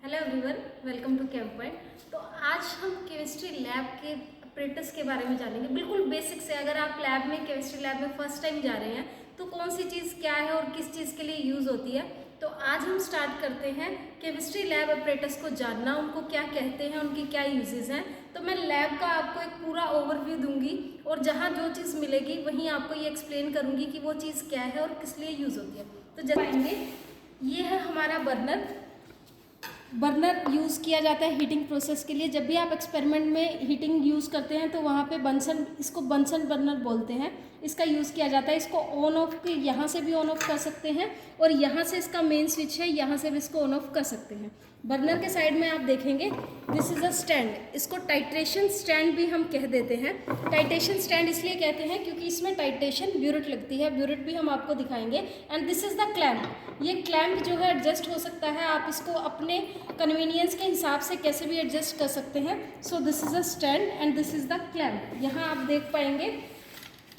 Hello everyone, welcome to camp point. तो आज हम केमिस्ट्री लैब के अपरेटस के बारे में जानेंगे। बिल्कुल बेसिक से, अगर आप लैब में केमिस्ट्री लैब में फर्स्ट टाइम जा रहे हैं तो कौन सी चीज़ क्या है और किस चीज़ के लिए यूज़ होती है। तो आज हम स्टार्ट करते हैं केमिस्ट्री लैब अपरेटस को जानना, उनको क्या कहते हैं, उनकी क्या यूजेस हैं। तो मैं लैब का आपको एक पूरा ओवरव्यू दूंगी और जहाँ जो चीज़ मिलेगी वहीं आपको ये एक्सप्लेन करूँगी कि वो चीज़ क्या है और किस लिए यूज़ होती है। तो जब आएंगे, ये है हमारा बर्नर यूज़ किया जाता है हीटिंग प्रोसेस के लिए। जब भी आप एक्सपेरिमेंट में हीटिंग यूज़ करते हैं तो वहाँ पे इसको बंसन बर्नर बोलते हैं, इसका यूज़ किया जाता है। इसको ऑन ऑफ के यहाँ से भी ऑन ऑफ कर सकते हैं और यहाँ से इसका मेन स्विच है, यहाँ से भी इसको ऑन ऑफ कर सकते हैं। बर्नर के साइड में आप देखेंगे दिस इज़ अ स्टैंड, इसको टाइट्रेशन स्टैंड भी हम कह देते हैं। टाइट्रेशन स्टैंड इसलिए कहते हैं क्योंकि इसमें टाइट्रेशन ब्यूरेट लगती है, ब्यूरेट भी हम आपको दिखाएंगे। And this is the clamp, ये क्लैंप जो है एडजस्ट हो सकता है, आप इसको अपने कन्वीनियंस के हिसाब से कैसे भी एडजस्ट कर सकते हैं। So this is a stand and this is the clamp. यहाँ आप देख पाएंगे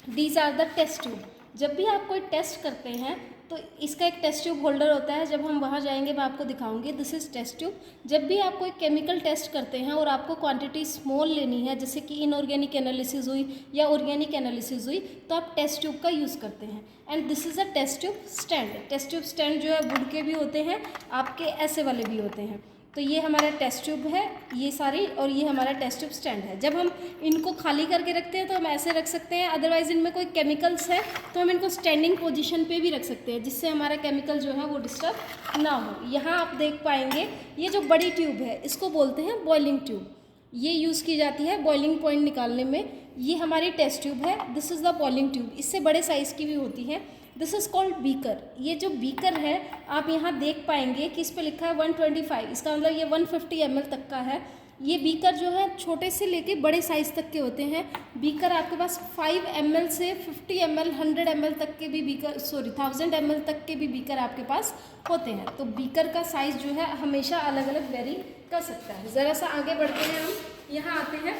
these are the test tube. जब भी आप कोई टेस्ट करते हैं तो इसका एक टेस्ट ट्यूब होल्डर होता है, जब हम वहाँ जाएंगे मैं आपको दिखाऊंगी। This is test tube. जब भी आप कोई केमिकल टेस्ट करते हैं और आपको क्वांटिटी स्मॉल लेनी है, जैसे कि इनऑर्गेनिक एनालिसिस हुई या ऑर्गेनिक एनालिसिस हुई, तो आप टेस्ट ट्यूब का यूज़ करते हैं। And this is a test tube stand. Test tube stand जो है वुड के भी होते हैं, आपके ऐसे वाले भी होते हैं। तो ये हमारा टेस्ट ट्यूब है, ये सारी, और ये हमारा टेस्ट ट्यूब स्टैंड है। जब हम इनको खाली करके रखते हैं तो हम ऐसे रख सकते हैं, अदरवाइज इनमें कोई केमिकल्स है तो हम इनको स्टैंडिंग पोजीशन पे भी रख सकते हैं, जिससे हमारा केमिकल जो है वो डिस्टर्ब ना हो। यहाँ आप देख पाएंगे ये जो बड़ी ट्यूब है इसको बोलते हैं बॉइलिंग ट्यूब। ये यूज़ की जाती है बॉइलिंग पॉइंट निकालने में। ये हमारी टेस्ट ट्यूब है, this is the boiling tube. इससे बड़े साइज़ की भी होती है। This is called beaker. ये जो बीकर है आप यहाँ देख पाएंगे कि इस पर लिखा है 125, इसका मतलब ये 150 ml तक का है। ये बीकर जो है छोटे से लेके बड़े साइज़ तक के होते हैं। बीकर आपके पास 5 ml से 50 ml 100 ml तक के भी बीकर, 1000 ml तक के भी बीकर आपके पास होते हैं। तो बीकर का साइज़ जो है हमेशा अलग अलग वेरी कर सकता है। ज़रा सा आगे बढ़ते हैं, हम यहाँ आते हैं।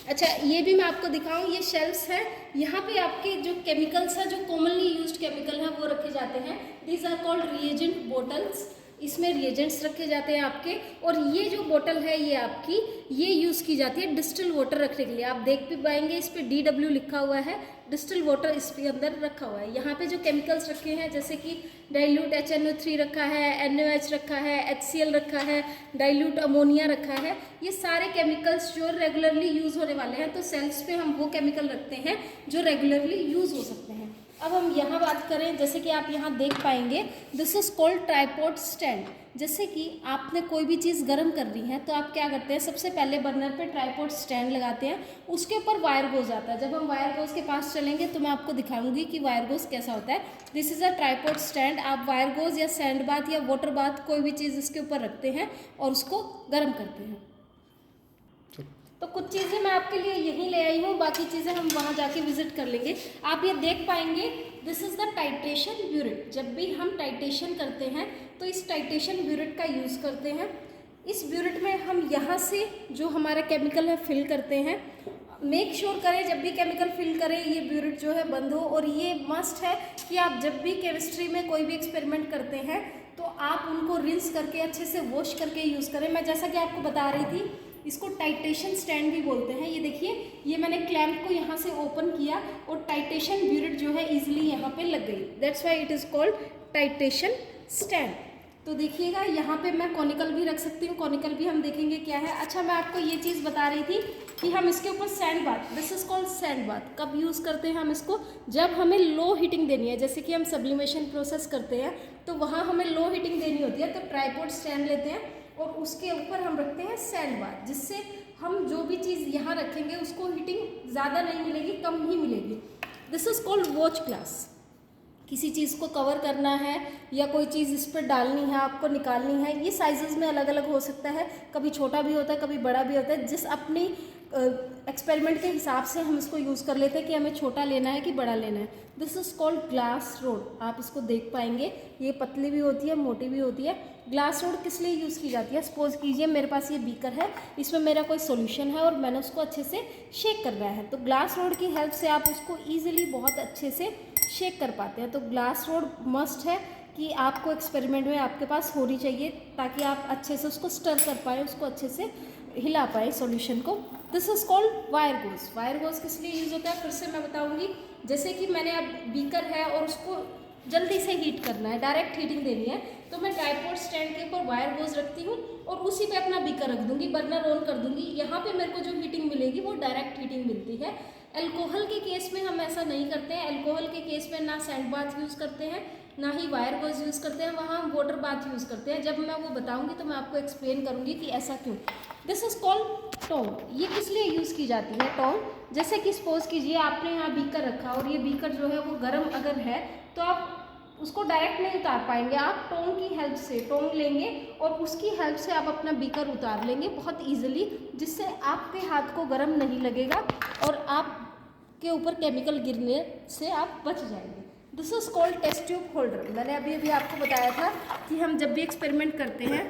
अच्छा, ये भी मैं आपको दिखाऊं, ये शेल्फ्स है, यहाँ पे आपके जो केमिकल्स हैं, जो कॉमनली यूज्ड केमिकल हैं वो रखे जाते हैं। These are called reagent bottles. इसमें रिएजेंट्स रखे जाते हैं आपके। और ये जो बोतल है ये आपकी, ये यूज़ की जाती है डिस्टिल वाटर रखने के लिए। आप देख भी पाएंगे इस पर DW लिखा हुआ है, डिस्टिल वाटर इसके अंदर रखा हुआ है। यहाँ पे जो केमिकल्स रखे हैं जैसे कि डाइल्यूट HNO3 रखा है, NaOH रखा है, HCl रखा है, डाइल्यूट अमोनिया रखा है, ये सारे केमिकल्स जो रेगुलरली यूज़ होने वाले हैं। तो सेल्स पे हम वो केमिकल रखते हैं जो रेगुलरली यूज़ हो सकते हैं। अब हम यहाँ बात करें, जैसे कि आप यहाँ देख पाएंगे this is called tripod stand. जैसे कि आपने कोई भी चीज़ गर्म कर रही है तो आप क्या करते हैं, सबसे पहले बर्नर पे ट्राइपॉड स्टैंड लगाते हैं, उसके ऊपर वायर गोज आता है। जब हम वायर गोज के पास चलेंगे तो मैं आपको दिखाऊंगी कि वायर गोज कैसा होता है। This is a tripod stand. आप वायर गोज या सैंड बाथ या वाटर बाथ कोई भी चीज़ इसके ऊपर रखते हैं और उसको गर्म करते हैं। तो कुछ चीज़ें मैं आपके लिए यहीं ले आई हूँ, बाकी चीज़ें हम वहाँ जाके विजिट कर लेंगे। आप ये देख पाएंगे this is the titration burette. जब भी हम टाइट्रेशन करते हैं तो इस टाइट्रेशन ब्यूरेट का यूज़ करते हैं। इस ब्यूरेट में हम यहाँ से जो हमारा केमिकल है फिल करते हैं। मेक श्योर करें जब भी केमिकल फिल करें ये ब्यूरेट जो है बंद हो। और ये मस्ट है कि आप जब भी केमिस्ट्री में कोई भी एक्सपेरिमेंट करते हैं तो आप उनको रिंस करके अच्छे से वॉश करके यूज़ करें। मैं जैसा कि आपको बता रही थी, इसको टाइट्रेशन स्टैंड भी बोलते हैं। ये देखिए, ये मैंने क्लैंप को यहाँ से ओपन किया और टाइट्रेशन ब्यूरेट जो है इजीली यहाँ पे लग गई। That's why it is called titration stand. तो देखिएगा यहाँ पे मैं कॉनिकल भी रख सकती हूँ, कॉनिकल भी हम देखेंगे क्या है। अच्छा, मैं आपको ये चीज़ बता रही थी कि हम इसके ऊपर sand bath, this is called sand bath, कब यूज़ करते हैं हम इसको, जब हमें लो हीटिंग देनी है। जैसे कि हम सब्लिमेशन प्रोसेस करते हैं तो वहाँ हमें लो हीटिंग देनी होती है, तो ट्राइपॉड स्टैंड लेते हैं और उसके ऊपर हम रखते हैं सैंड बाथ, जिससे हम जो भी चीज़ यहाँ रखेंगे उसको हीटिंग ज़्यादा नहीं मिलेगी, कम ही मिलेगी। This is called watch glass. किसी चीज़ को कवर करना है या कोई चीज़ इस पर डालनी है, आपको निकालनी है, ये साइजेस में अलग अलग हो सकता है, कभी छोटा भी होता है कभी बड़ा भी होता है। जिस अपनी एक्सपेरिमेंट के हिसाब से हम इसको यूज़ कर लेते हैं कि हमें छोटा लेना है कि बड़ा लेना है। This is called glass rod. आप इसको देख पाएंगे, ये पतली भी होती है, मोटी भी होती है। ग्लास रोड किस लिए यूज़ की जाती है, सपोज कीजिए मेरे पास ये बीकर है, इसमें मेरा कोई सॉल्यूशन है और मैंने उसको अच्छे से शेक करना है, तो ग्लास रोड की हेल्प से आप उसको ईजिली बहुत अच्छे से शेक कर पाते हैं। तो ग्लास रोड मस्ट है। कि आपको एक्सपेरिमेंट में आपके पास होनी चाहिए, ताकि आप अच्छे से उसको स्टर कर पाए, उसको अच्छे से हिला पाए सॉल्यूशन को। This is called wire goes. Wire goes किस लिए यूज़ होता है फिर से मैं बताऊंगी। जैसे कि मैंने अब बीकर है और उसको जल्दी से हीट करना है, डायरेक्ट हीटिंग देनी है, तो मैं ट्राइपॉड स्टैंड के ऊपर वायर गोज रखती हूँ और उसी पे अपना बीकर रख दूंगी, बर्नर ऑन कर दूंगी। यहाँ पे मेरे को जो हीटिंग मिलेगी वो डायरेक्ट हीटिंग मिलती है। अल्कोहल के केस में हम ऐसा नहीं करते हैं। अल्कोहल के केस में ना सैंड बाथ यूज़ करते हैं, ना ही वायर गोज यूज़ करते हैं, वहाँ हम वाटर बाथ यूज़ करते हैं। जब मैं वो बताऊंगी तो मैं आपको एक्सप्लेन करूंगी कि ऐसा क्यों। This is called tongue. ये किस लिए यूज़ की जाती है टोंग? जैसे कि सपोज कीजिए आपने यहाँ बीकर रखा और ये बीकर जो है वो गर्म अगर है तो आप उसको डायरेक्ट नहीं उतार पाएंगे, आप टोंग की हेल्प से टोंग लेंगे और उसकी हेल्प से आप अपना बीकर उतार लेंगे बहुत ईजिली, जिससे आपके हाथ को गर्म नहीं लगेगा और आपके ऊपर केमिकल गिरने से आप बच जाएंगे। This is called test tube holder. मैंने अभी आपको बताया था कि हम जब भी एक्सपेरिमेंट करते हैं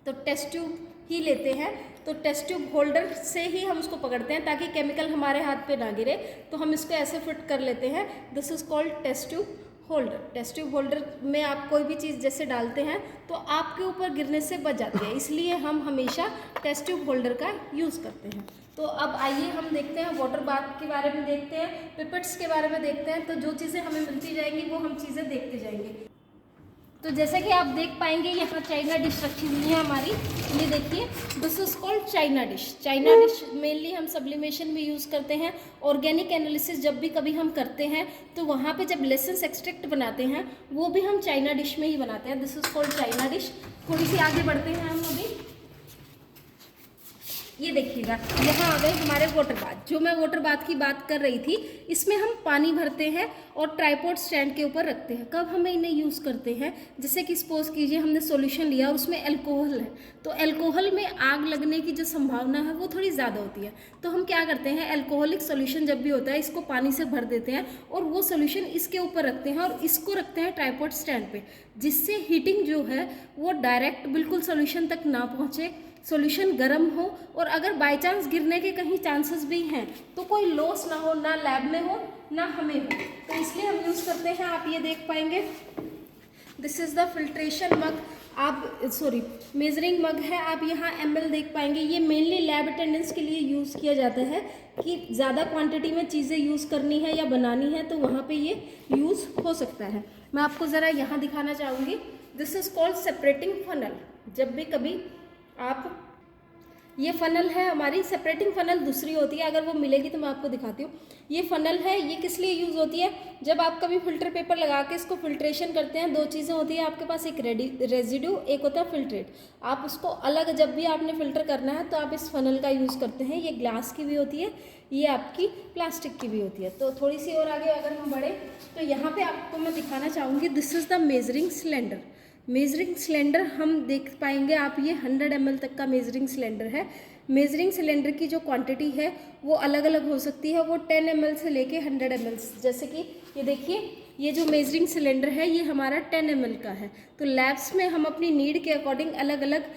तो टेस्ट ट्यूब ही लेते हैं, तो टेस्ट ट्यूब होल्डर से ही हम उसको पकड़ते हैं ताकि केमिकल हमारे हाथ पे ना गिरे, तो हम इसको ऐसे फिट कर लेते हैं। This is called test tube holder. Test tube holder में आप कोई भी चीज़ जैसे डालते हैं तो आपके ऊपर गिरने से बच जाती है, इसलिए हम हमेशा टेस्ट ट्यूब होल्डर का यूज़ करते हैं। तो अब आइए हम देखते हैं वाटर बाथ के बारे में, देखते हैं पिपेट्स के बारे में देखते हैं। तो जो चीज़ें हमें मिलती जाएंगी वो हम चीज़ें देखते जाएंगे। तो जैसे कि आप देख पाएंगे यहाँ चाइना डिश रखी हुई है हमारी, ये देखिए, this is called China dish. China dish mainly हम सब्लिमेशन में यूज़ करते हैं। ऑर्गेनिक एनालिसिस जब भी कभी हम करते हैं तो वहाँ पे जब लेसेंस एक्सट्रैक्ट बनाते हैं वो भी हम चाइना डिश में ही बनाते हैं। This is called China dish. थोड़ी सी आगे बढ़ते हैं हम अभी। ये देखिएगा यहाँ आ गए हमारे वाटर बाथ। जो मैं वाटर बाथ की बात कर रही थी, इसमें हम पानी भरते हैं और ट्राइपॉड स्टैंड के ऊपर रखते हैं। कब हमें इन्हें यूज़ करते हैं? जैसे कि सपोज कीजिए हमने सॉल्यूशन लिया और उसमें अल्कोहल है, तो अल्कोहल में आग लगने की जो संभावना है वो थोड़ी ज़्यादा होती है। तो हम क्या करते हैं, अल्कोहलिक सॉल्यूशन जब भी होता है इसको पानी से भर देते हैं और वो सॉल्यूशन इसके ऊपर रखते हैं और इसको रखते हैं ट्राइपॉड स्टैंड पे, जिससे हीटिंग जो है वो डायरेक्ट बिल्कुल सॉल्यूशन तक ना पहुँचे, सॉल्यूशन गर्म हो, और अगर बाय चांस गिरने के कहीं चांसेस भी हैं तो कोई लॉस ना हो, ना लैब में हो ना हमें हो, तो इसलिए हम यूज़ करते हैं। आप ये देख पाएंगे, दिस इज़ द फिल्ट्रेशन मग, आप मेजरिंग मग है, आप यहाँ ml देख पाएंगे। ये मेनली लैब अटेंडेंस के लिए यूज़ किया जाता है कि ज़्यादा क्वांटिटी में चीज़ें यूज़ करनी है या बनानी है तो वहाँ पे ये यूज़ हो सकता है। मैं आपको ज़रा यहाँ दिखाना चाहूँगी। This is called separating funnel. जब भी कभी आप, ये फ़नल है हमारी, सेपरेटिंग फ़नल दूसरी होती है, अगर वो मिलेगी तो मैं आपको दिखाती हूँ। ये फ़नल है, ये किस लिए यूज़ होती है? जब आप कभी फिल्टर पेपर लगा के इसको फिल्ट्रेशन करते हैं, दो चीज़ें होती है आपके पास, एक रेजिड्यू, एक होता है फिल्ट्रेट। आप उसको अलग, जब भी आपने फ़िल्टर करना है तो आप इस फ़नल का यूज़ करते हैं। ये ग्लास की भी होती है, ये आपकी प्लास्टिक की भी होती है। तो थोड़ी सी और आगे अगर हम बढ़े तो यहाँ पर आपको मैं दिखाना चाहूँगी, this is the measuring cylinder. Measuring cylinder हम देख पाएंगे आप, ये 100 ml तक का मेजरिंग सिलेंडर है। मेजरिंग सिलेंडर की जो क्वांटिटी है वो अलग अलग हो सकती है, वो 10 ml से लेके 100 ml। जैसे कि ये देखिए, ये जो मेजरिंग सिलेंडर है ये हमारा 10 ml का है। तो लैब्स में हम अपनी नीड के अकॉर्डिंग अलग अलग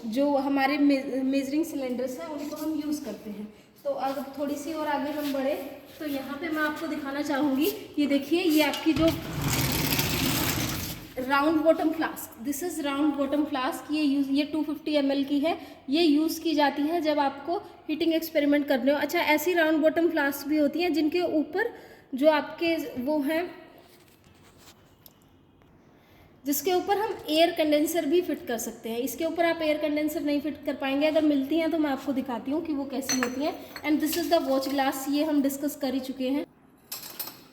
जो हमारे मेजरिंग सिलेंडर्स हैं उनको हम यूज़ करते हैं। तो अगर थोड़ी सी और आगे हम बढ़े तो यहाँ पे मैं आपको दिखाना चाहूँगी, ये देखिए, ये आपकी जो round bottom flask, this is round bottom flask. ये 250 ml की है। ये यूज़ की जाती है जब आपको हीटिंग एक्सपेरिमेंट करने हो। अच्छा, ऐसी राउंड बॉटम फ्लास्क भी होती हैं जिनके ऊपर जो आपके वो हैं, जिसके ऊपर हम एयर कंडेंसर भी फिट कर सकते हैं। इसके ऊपर आप एयर कंडेंसर नहीं फिट कर पाएंगे, अगर मिलती हैं तो मैं आपको दिखाती हूँ कि वो कैसी होती हैं। And this is the watch glass, ये हम डिस्कस कर ही चुके हैं।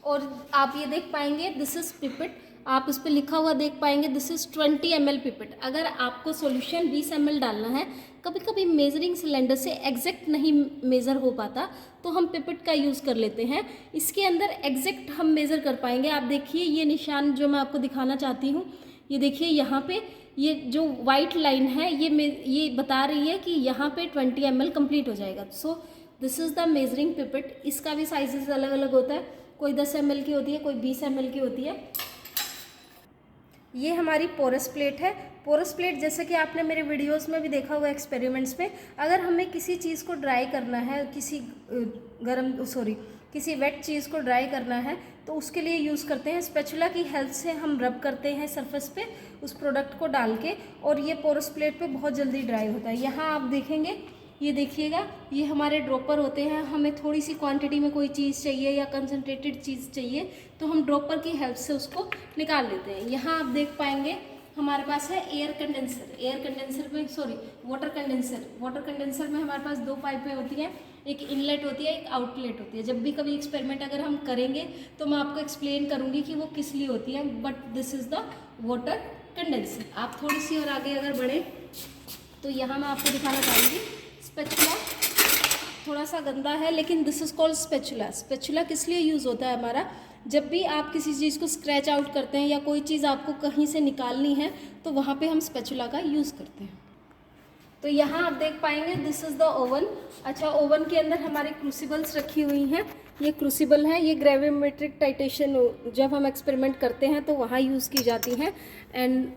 और आप ये देख पाएंगे, दिस इज़ पिपेट, आप इस पर लिखा हुआ देख पाएंगे, दिस इज़ 20 ml पिपेट। अगर आपको सॉल्यूशन 20 ml डालना है, कभी कभी मेजरिंग सिलेंडर से एग्जैक्ट नहीं मेज़र हो पाता तो हम पिपेट का यूज़ कर लेते हैं। इसके अंदर एग्जैक्ट हम मेज़र कर पाएंगे। आप देखिए, ये निशान जो मैं आपको दिखाना चाहती हूँ, ये देखिए यहाँ पे, ये जो वाइट लाइन है ये बता रही है कि यहाँ पे 20 ml कंप्लीट हो जाएगा। सो this is the measuring pipette. इसका भी साइजेस अलग अलग होता है, कोई 10 ml की होती है, कोई 20 ml की होती है। ये हमारी पोरस प्लेट है। पोरस प्लेट जैसे कि आपने मेरे वीडियोस में भी देखा हुआ एक्सपेरिमेंट्स में, अगर हमें किसी चीज़ को ड्राई करना है, किसी वेट चीज़ को ड्राई करना है तो उसके लिए यूज़ करते हैं। स्पैचुला की हेल्प से हम रब करते हैं सरफेस पे उस प्रोडक्ट को डाल के, और ये पोरस प्लेट पे बहुत जल्दी ड्राई होता है। यहाँ आप देखेंगे, ये देखिएगा, ये हमारे ड्रॉपर होते हैं। हमें थोड़ी सी क्वांटिटी में कोई चीज़ चाहिए या कंसनट्रेटेड चीज़ चाहिए तो हम ड्रॉपर की हेल्प से उसको निकाल लेते हैं। यहाँ आप देख पाएंगे हमारे पास है एयर कंडेंसर। एयर कंडेंसर में वाटर कंडेंसर। वाटर कंडेंसर में हमारे पास 2 पाइपें होती हैं, एक इनलेट होती है, एक आउटलेट होती है। जब भी कभी एक्सपेरिमेंट अगर हम करेंगे तो मैं आपको एक्सप्लेन करूँगी कि वो किस लिए होती है, but this is the water condenser. आप थोड़ी सी और आगे अगर बढ़े तो यहाँ मैं आपको दिखाना चाहूँगी स्पैचुला। थोड़ा सा गंदा है लेकिन this is called spatula. Spatula किस लिए यूज़ होता है हमारा, जब भी आप किसी चीज़ को स्क्रैच आउट करते हैं या कोई चीज़ आपको कहीं से निकालनी है तो वहाँ पे हम स्पैचुला का यूज़ करते हैं। तो यहाँ आप देख पाएंगे दिस इज़ द ओवन। अच्छा, ओवन के अंदर हमारे क्रूसिबल्स रखी हुई हैं। ये क्रूसिबल है, ये ग्रेविमेट्रिक टाइटेशन जब हम एक्सपेरिमेंट करते हैं तो वहाँ यूज़ की जाती हैं। एंड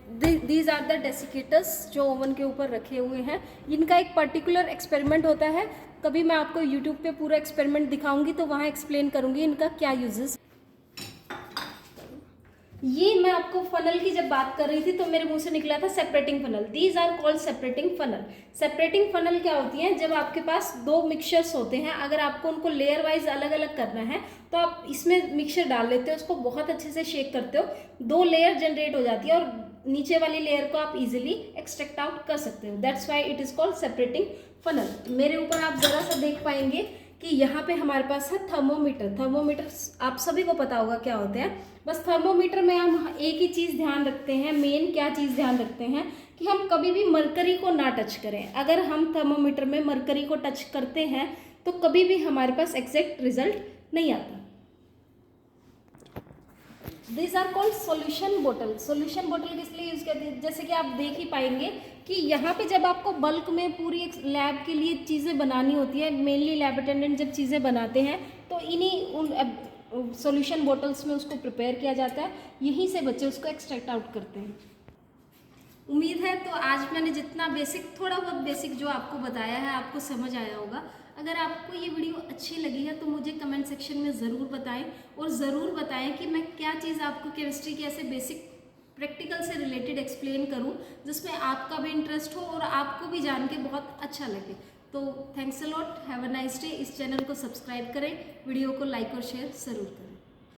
दीज आर द डेसिकेटर्स जो ओवन के ऊपर रखे हुए हैं। इनका एक पर्टिकुलर एक्सपेरिमेंट होता है, कभी मैं आपको यूट्यूब पे पूरा एक्सपेरिमेंट दिखाऊंगी तो वहाँ एक्सप्लेन करूँगी इनका क्या यूजेस। ये मैं आपको फनल की जब बात कर रही थी तो मेरे मुंह से निकला था separating funnel. These are called separating funnel. Separating funnel क्या होती है, जब आपके पास 2 मिक्सचर्स होते हैं, अगर आपको उनको लेयर वाइज अलग अलग करना है तो आप इसमें मिक्सचर डाल लेते हो, उसको बहुत अच्छे से शेक करते हो, 2 लेयर जनरेट हो जाती है और नीचे वाली लेयर को आप इजीली एक्सट्रैक्ट आउट कर सकते हो। That's why it is called separating funnel. मेरे ऊपर आप जरा सा देख पाएंगे कि यहाँ पे हमारे पास है थर्मोमीटर। थर्मोमीटर आप सभी को पता होगा क्या होते हैं। बस थर्मोमीटर में हम एक ही चीज़ ध्यान रखते हैं, मेन क्या चीज़ ध्यान रखते हैं कि हम कभी भी मरकरी को ना टच करें। अगर हम थर्मोमीटर में मरकरी को टच करते हैं तो कभी भी हमारे पास एग्जैक्ट रिजल्ट नहीं आता। दिस आर कॉल्ड सॉल्यूशन बोतल। सॉल्यूशन बोतल किस लिए यूज़ करते हैं, जैसे कि आप देख ही पाएंगे कि यहाँ पे जब आपको बल्क में पूरी एक लैब के लिए चीज़ें बनानी होती है, मेनली लैब अटेंडेंट जब चीज़ें बनाते हैं तो इन्हीं उन सॉल्यूशन बोटल्स में उसको प्रिपेयर किया जाता है, यहीं से बच्चे उसको एक्सट्रैक्ट आउट करते हैं। उम्मीद है तो आज मैंने जितना बेसिक, थोड़ा बहुत बेसिक जो आपको बताया है आपको समझ आया होगा। अगर आपको ये वीडियो अच्छी लगी है तो मुझे कमेंट सेक्शन में ज़रूर बताएं, और ज़रूर बताएं कि मैं क्या चीज़ आपको केमिस्ट्री के ऐसे बेसिक प्रैक्टिकल से रिलेटेड एक्सप्लेन करूं जिसमें आपका भी इंटरेस्ट हो और आपको भी जान के बहुत अच्छा लगे। तो thanks a lot, have a nice day. इस चैनल को सब्सक्राइब करें, वीडियो को लाइक और शेयर ज़रूर करें।